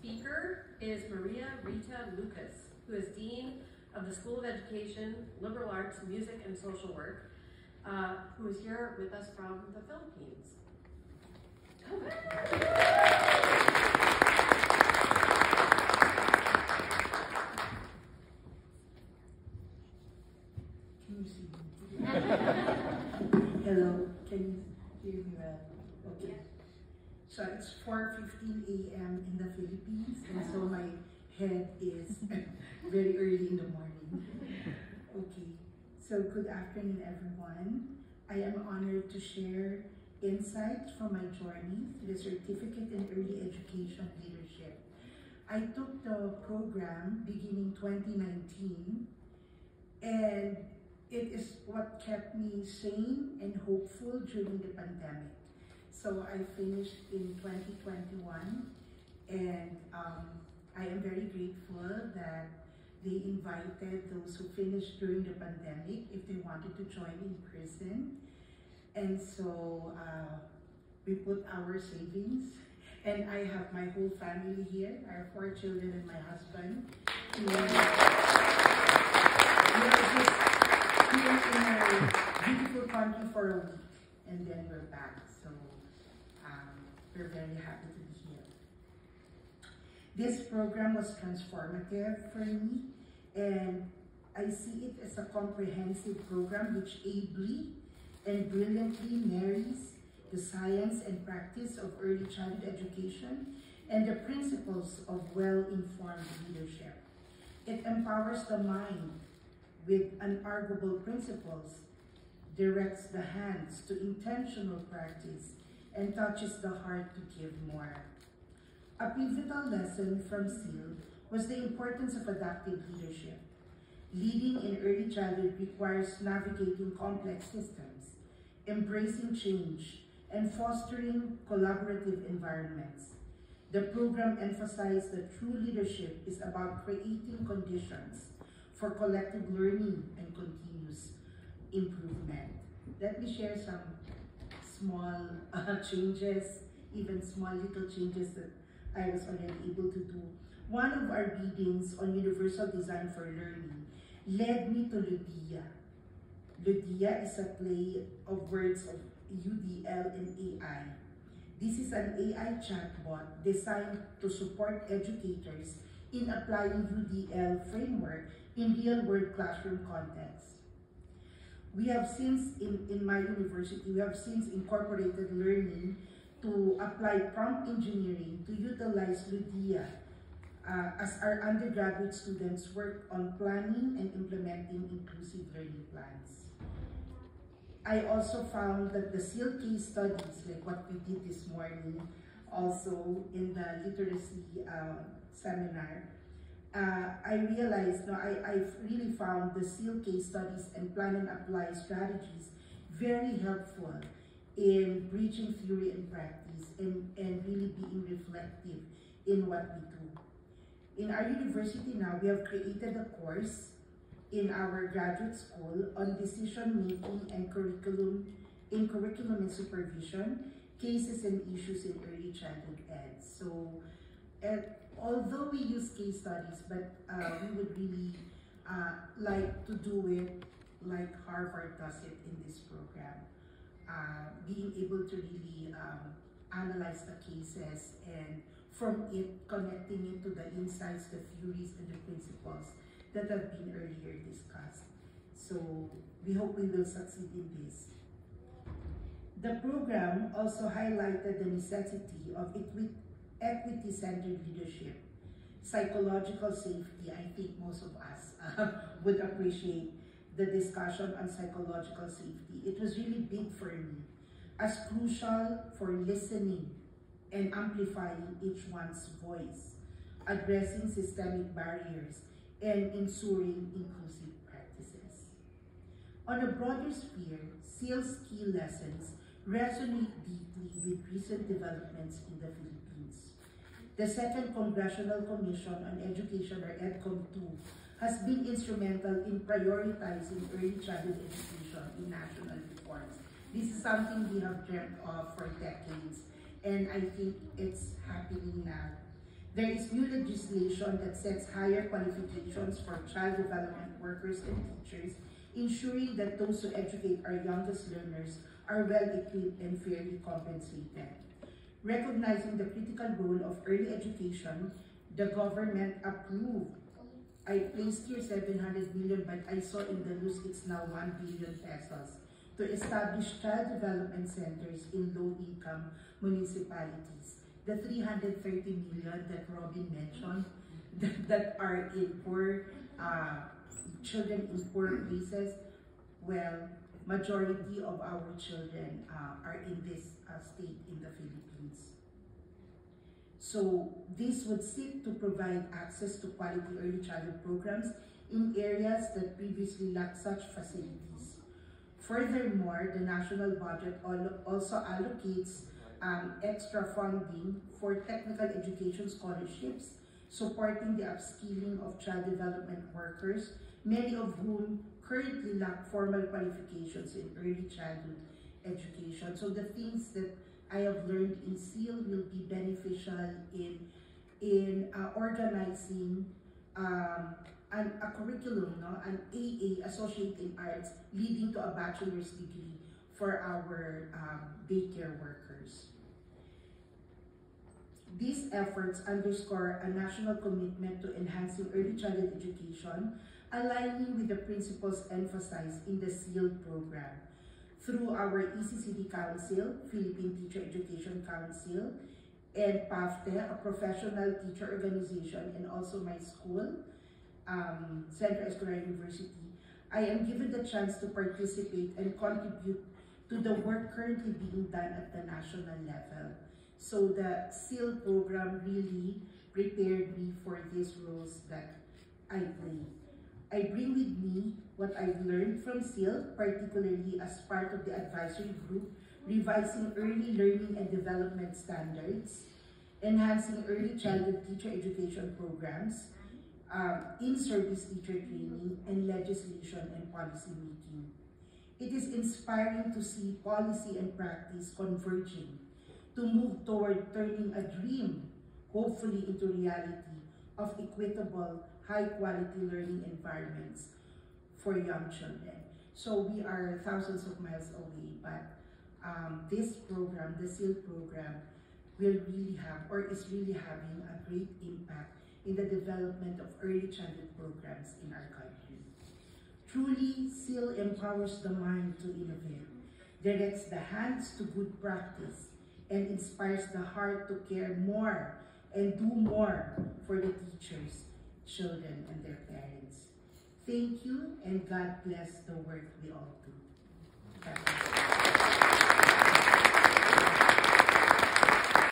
speaker is Maria Rita Lucas, who is Dean of the School of Education, Liberal Arts, Music, and Social Work, who is here with us from the Philippines. Hello, can you hear me well? Okay. So it's 4:15 a.m. in the Philippines, and so my head is very early in the morning. Okay, so good afternoon, everyone. I am honored to share insights from my journey to the Certificate in Early Education Leadership. I took the program beginning 2019, and it is what kept me sane and hopeful during the pandemic. So I finished in 2021, and I am very grateful that they invited those who finished during the pandemic if they wanted to join in person. And so we put our savings, and I have my whole family here, our 4 children and my husband. We are just here in our beautiful country for a week, and then we're back. So we're very happy to be here. This program was transformative for me, and I see it as a comprehensive program which ably and brilliantly marries the science and practice of early childhood education and the principles of well-informed leadership. It empowers the mind with unarguable principles, directs the hands to intentional practice, and touches the heart to give more. A pivotal lesson from SEAL was the importance of adaptive leadership. Leading in early childhood requires navigating complex systems, embracing change, and fostering collaborative environments. The program emphasized that true leadership is about creating conditions for collective learning and continuous improvement. Let me share some small changes, even small little changes that I was already able to do. One of our readings on universal design for learning led me to Ludia. Ludia is a play of words of UDL and AI. This is an AI chatbot designed to support educators in applying UDL framework in real-world classroom context. We have since, in my university, we have since incorporated learning to apply prompt engineering to utilize Ludia as our undergraduate students work on planning and implementing inclusive learning plans. I also found that the SEAL case studies, like what we did this morning, also in the literacy seminar, I realized, I really found the SEAL case studies and plan and apply strategies very helpful in bridging theory and practice and really being reflective in what we do. In our university now, we have created a course in our graduate school on decision making and curriculum and supervision, cases and issues in early childhood ed. So although we use case studies, but we would really like to do it like Harvard does it in this program. Being able to really analyze the cases and from it connecting it to the insights, the theories, and the principles that have been earlier discussed. So we hope we will succeed in this. The program also highlighted the necessity of equity-centered leadership, psychological safety. I think most of us would appreciate the discussion on psychological safety. It was really big for me, as crucial for listening and amplifying each one's voice, addressing systemic barriers, and ensuring inclusive practices. On a broader sphere, SEAL's key lessons resonate deeply with recent developments in the Philippines. The Second Congressional Commission on Education, or EDCOM-2, has been instrumental in prioritizing early childhood education in national reforms. This is something we have dreamt of for decades, and I think it's happening now. There is new legislation that sets higher qualifications for child development workers and teachers, ensuring that those who educate our youngest learners are well equipped and fairly compensated. Recognizing the critical role of early education, the government approved. I placed here 700 million, but I saw in the news it's now 1 billion pesos to establish child development centers in low-income municipalities. The 330 million that Robin mentioned that are in poor children in poor places, well, majority of our children are in this state in the Philippines. So this would seek to provide access to quality early childhood programs in areas that previously lacked such facilities. Furthermore, the national budget also allocates extra funding for technical education scholarships, supporting the upskilling of child development workers, many of whom currently lack formal qualifications in early childhood education. So the things that I have learned in SEAL will be beneficial in organizing a curriculum, an AA, Associate in Arts, leading to a bachelor's degree for our daycare workers. These efforts underscore a national commitment to enhancing early childhood education, aligning with the principles emphasized in the SEAL program. Through our ECCD Council, Philippine Teacher Education Council, and PAFTE, a professional teacher organization, and also my school, Central Escolar University, I am given the chance to participate and contribute to the work currently being done at the national level. So the SEAL program really prepared me for these roles that I play. I bring with me what I've learned from SEAL, particularly as part of the advisory group, revising early learning and development standards, enhancing early childhood teacher education programs, in-service teacher training, and legislation and policy making. It is inspiring to see policy and practice converging to move toward turning a dream, hopefully, into reality of equitable, high-quality learning environments for young children. So we are thousands of miles away, but this program, the SEAL program, will really have, or is really having a great impact in the development of early childhood programs in our country. Truly, SEAL empowers the mind to innovate, directs the hands to good practice, and inspires the heart to care more and do more for the teachers, children, and their parents. Thank you, and God bless the work we all do.